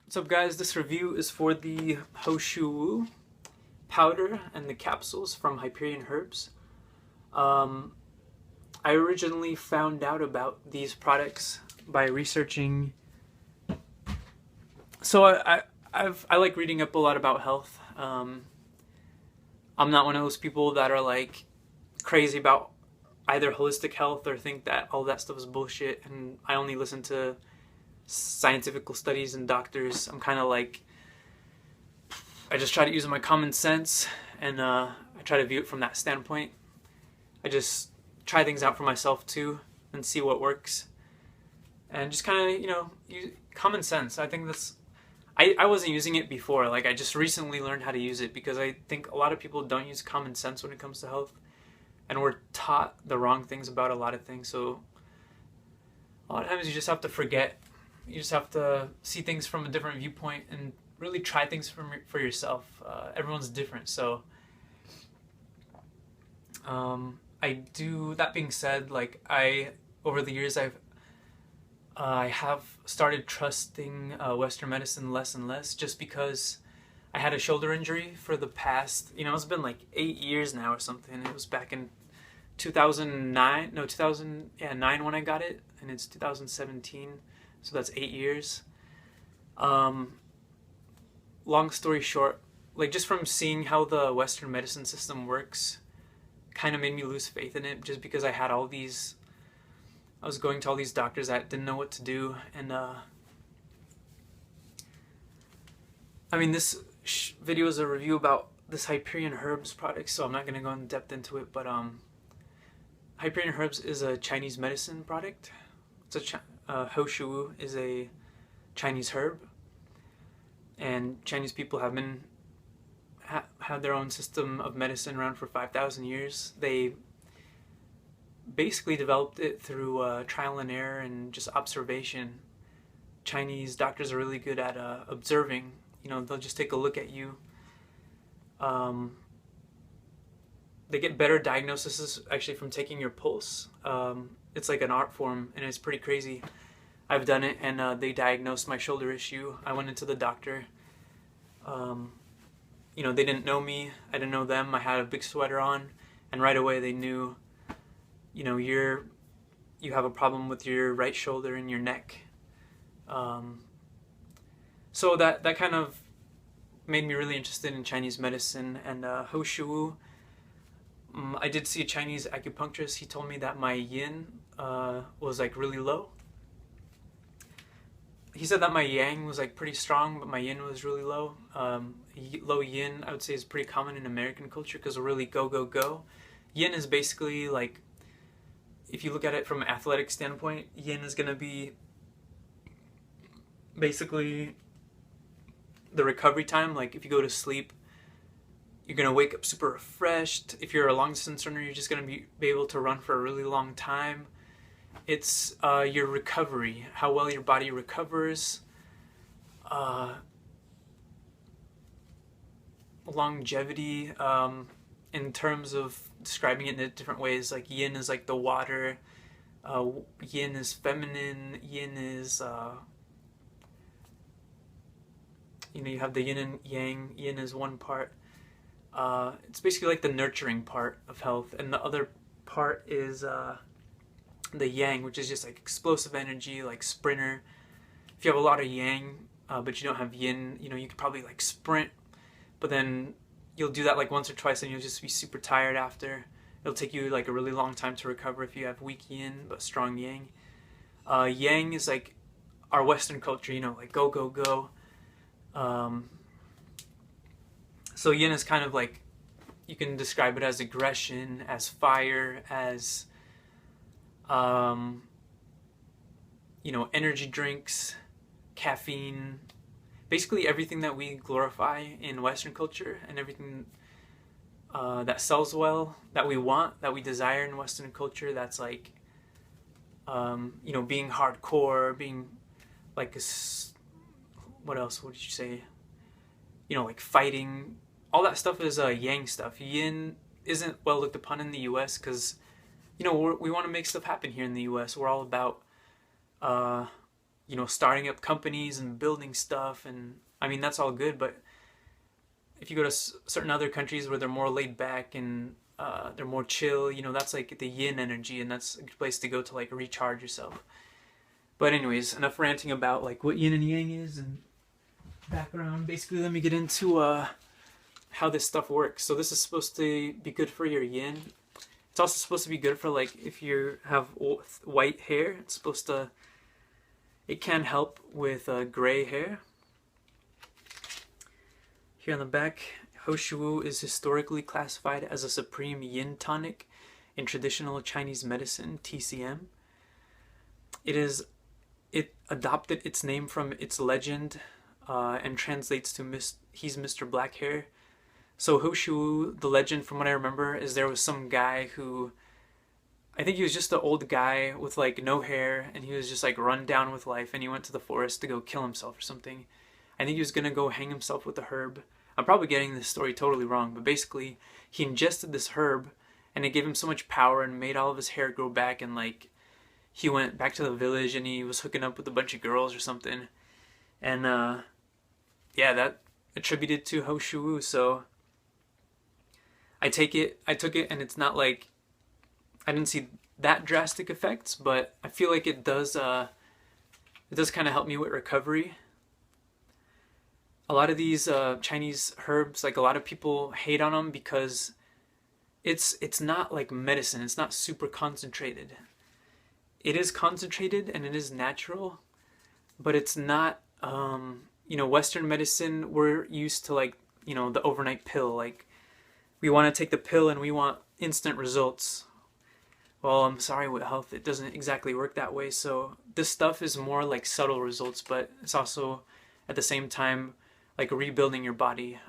What's up, guys? This review is for the Shou powder and the capsules from Hyperion herbs. I originally found out about these products by researching. So I like reading up a lot about health. I'm not one of those people that are like crazy about either holistic health or think that all that stuff is bullshit, and I only listen to scientific studies and doctors. I'm kind of like, I just try to use my common sense, and I try to view it from that standpoint. I just try things out for myself too and see what works, and just kind of, use common sense. I think that's, I wasn't using it before. Like, I just recently learned how to use it because I think a lot of people don't use common sense when it comes to health, and we're taught the wrong things about a lot of things. So a lot of times you just have to forget. You just have to see things from a different viewpoint and really try things for yourself. Everyone's different, so I do. That being said, like, over the years I have started trusting Western medicine less and less, just because I had a shoulder injury for the past, it's been like 8 years now or something. It was back in 2009 when I got it, and it's 2017. So that's 8 years. Long story short, like, just from seeing how the Western medicine system works, kind of made me lose faith in it, just because I was going to all these doctors that didn't know what to do. And this video is a review about this Hyperion herbs product, so I'm not going to go in depth into it, but Hyperion herbs is a Chinese medicine product. It's Shou is a Chinese herb, and Chinese people have had their own system of medicine around for 5,000 years. They basically developed it through trial and error and just observation. Chinese doctors are really good at observing. They'll just take a look at you. They get better diagnoses actually from taking your pulse. It's like an art form, and it's pretty crazy. I've done it, and they diagnosed my shoulder issue. I went into the doctor. They didn't know me. I didn't know them. I had a big sweater on, and right away they knew, you have a problem with your right shoulder and your neck. So that kind of made me really interested in Chinese medicine. And Shou, I did see a Chinese acupuncturist. He told me that my yin was like really low. He said that my yang was like pretty strong, but my yin was really low. Low yin, I would say, is pretty common in American culture because we're really go, go, go. Yin is basically like, if you look at it from an athletic standpoint, yin is going to be basically the recovery time. Like, if you go to sleep, you're going to wake up super refreshed. If you're a long distance runner, you're just going to be able to run for a really long time. It's your recovery, how well your body recovers, longevity, in terms of describing it in different ways. Like, yin is like the water, yin is feminine, yin is, you have the yin and yang. Yin is one part. It's basically like the nurturing part of health, and the other part is the yang, which is just like explosive energy, like sprinter. If you have a lot of yang, but you don't have yin, you could probably like sprint, but then you'll do that like once or twice and you'll just be super tired after. It'll take you like a really long time to recover if you have weak yin but strong yang. Yang is like our Western culture, like go, go, go. So yin is kind of like, you can describe it as aggression, as fire, as energy drinks, caffeine, basically everything that we glorify in Western culture, and everything that sells well, that we want, that we desire in Western culture. That's like, being hardcore, being like what else would you say? Like fighting. All that stuff is yang stuff. Yin isn't well looked upon in the U.S. because we want to make stuff happen here in the U.S. We're all about you know, starting up companies and building stuff. And I mean, that's all good, but if you go to certain other countries where they're more laid back and they're more chill, you know, that's like the yin energy, and that's a good place to go to like recharge yourself. But anyways, enough ranting about like what yin and yang is and background. Basically, let me get into how this stuff works. So this is supposed to be good for your yin. It's also supposed to be good for like if you have white hair. It's supposed to. It can help with gray hair. Here on the back, Shou is historically classified as a supreme yin tonic in traditional Chinese medicine (TCM). It adopted its name from its legend and translates to he's Mr. Black Hair. So Shou, the legend from what I remember, is there was some guy who, I think he was just an old guy with like no hair, and he was just like run down with life, and he went to the forest to go kill himself or something. I think he was gonna go hang himself with a herb. I'm probably getting this story totally wrong, but basically he ingested this herb and it gave him so much power and made all of his hair grow back, and like he went back to the village and he was hooking up with a bunch of girls or something. And yeah, that attributed to Shou. So I took it and it's not like I didn't see that drastic effects, but I feel like it does kind of help me with recovery. A lot of these Chinese herbs, like a lot of people hate on them because it's not like medicine. It's not super concentrated. It is concentrated and it is natural, but it's not, you know, Western medicine, we're used to like, you know, the overnight pill. Like we want to take the pill and we want instant results. Well, I'm sorry, with health, it doesn't exactly work that way. So this stuff is more like subtle results, but it's also at the same time like rebuilding your body.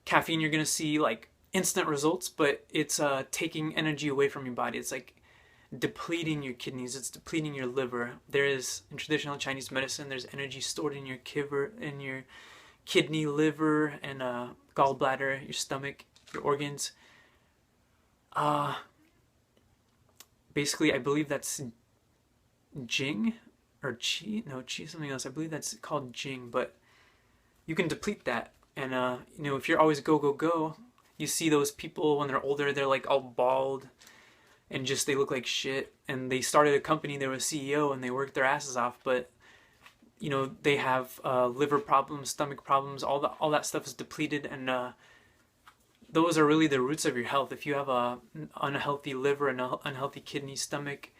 Caffeine, you're gonna see like instant results, but it's taking energy away from your body. It's like depleting your kidneys. It's depleting your liver. There is, in traditional Chinese medicine, there's energy stored in your kidney, liver, and gallbladder, your stomach, your organs. Basically, I believe that's Jing or Qi. No, Qi is something else. I believe that's called Jing, but you can deplete that. And you know, if you're always go go go, you see those people when they're older, they're like all bald and just they look like shit. And they started a company, they were a CEO, and they worked their asses off, but you know, they have liver problems, stomach problems, all that stuff is depleted, and those are really the roots of your health. If you have a unhealthy liver, an unhealthy kidney, stomach,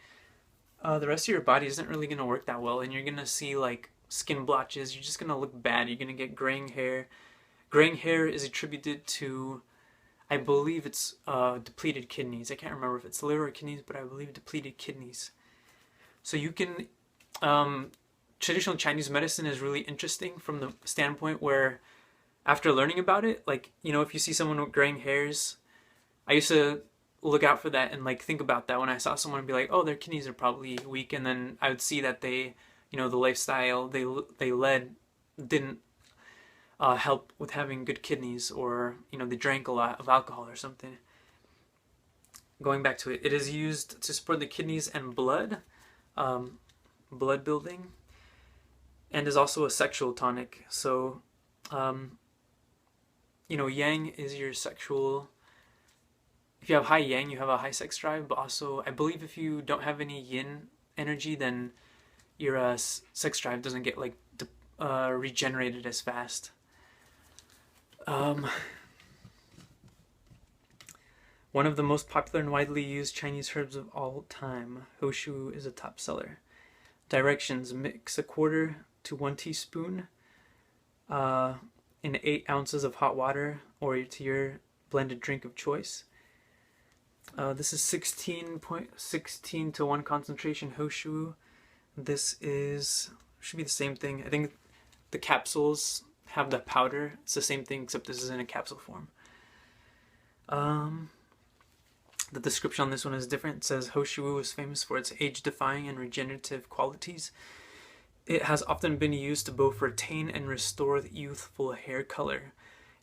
the rest of your body isn't really going to work that well, and you're going to see like skin blotches. You're just going to look bad. You're going to get graying hair. Graying hair is attributed to, I believe it's depleted kidneys. I can't remember if it's liver or kidneys, but I believe depleted kidneys. So you can, traditional Chinese medicine is really interesting from the standpoint where after learning about it, like, you know, if you see someone with graying hairs, I used to look out for that and like think about that when I saw someone and be like, oh, their kidneys are probably weak, and then I would see that they, you know, the lifestyle they led didn't help with having good kidneys, or you know, they drank a lot of alcohol or something. Going back to it, it is used to support the kidneys and blood, blood building, and is also a sexual tonic. So you know, yang is your sexual. If you have high yang, you have a high sex drive, but also I believe if you don't have any yin energy, then your sex drive doesn't get like regenerated as fast. One of the most popular and widely used Chinese herbs of all time, Shou is a top seller. Directions: mix 1/4 to 1 teaspoon in 8 ounces of hot water, or to your blended drink of choice. This is 16.16 to 1 concentration Shou. This should be the same thing. I think the capsules have the powder. It's the same thing, except this is in a capsule form. The description on this one is different. It says Shou is famous for its age-defying and regenerative qualities. It has often been used to both retain and restore the youthful hair color,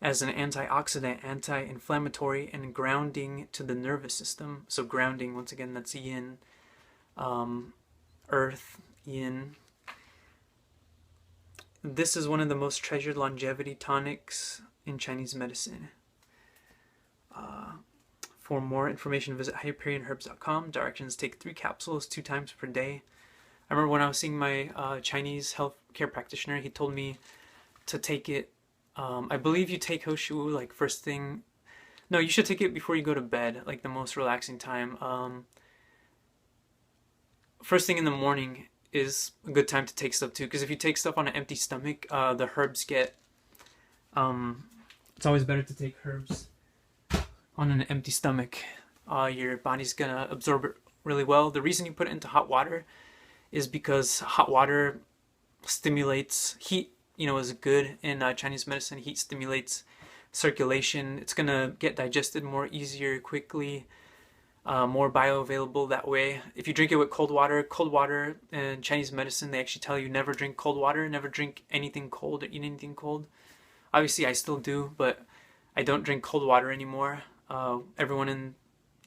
as an antioxidant, anti-inflammatory, and grounding to the nervous system. So grounding, once again, that's yin, earth, yin. This is one of the most treasured longevity tonics in Chinese medicine. For more information, visit hyperionherbs.com. Directions: take 3 capsules 2 times per day. I remember when I was seeing my Chinese healthcare practitioner, he told me to take it. I believe you take Shou like first thing. No, you should take it before you go to bed, like the most relaxing time. First thing in the morning is a good time to take stuff too, because if you take stuff on an empty stomach, the herbs get. It's always better to take herbs on an empty stomach. Your body's gonna absorb it really well. The reason you put it into hot water is because hot water stimulates heat. You know, is good in Chinese medicine. Heat stimulates circulation. It's gonna get digested more easier, quickly, more bioavailable that way. If you drink it with cold water in Chinese medicine, they actually tell you never drink cold water, never drink anything cold or eat anything cold. Obviously, I still do, but I don't drink cold water anymore. Everyone in,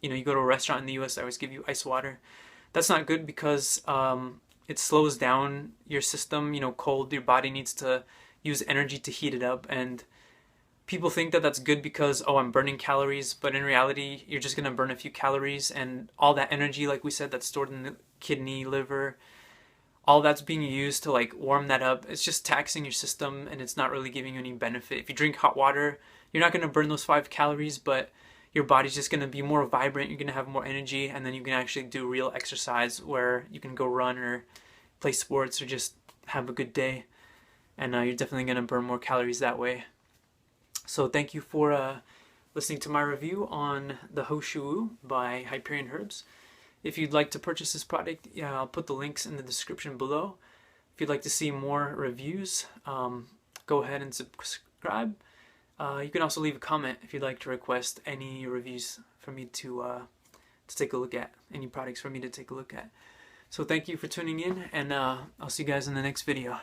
you go to a restaurant in the US, I always give you ice water. That's not good because it slows down your system. Cold, your body needs to use energy to heat it up, and people think that that's good because, oh, I'm burning calories, but in reality, you're just gonna burn a few calories, and all that energy, like we said, that's stored in the kidney, liver, all that's being used to like warm that up. It's just taxing your system, and it's not really giving you any benefit. If you drink hot water, you're not gonna burn those 5 calories, but your body's just going to be more vibrant, you're going to have more energy, and then you can actually do real exercise where you can go run or play sports or just have a good day, and you're definitely going to burn more calories that way. So thank you for listening to my review on the Shou by Hyperion Herbs. If you'd like to purchase this product, I'll put the links in the description below. If you'd like to see more reviews, go ahead and subscribe. You can also leave a comment if you'd like to request any reviews for me to take a look at, any products for me to take a look at. So thank you for tuning in, and I'll see you guys in the next video.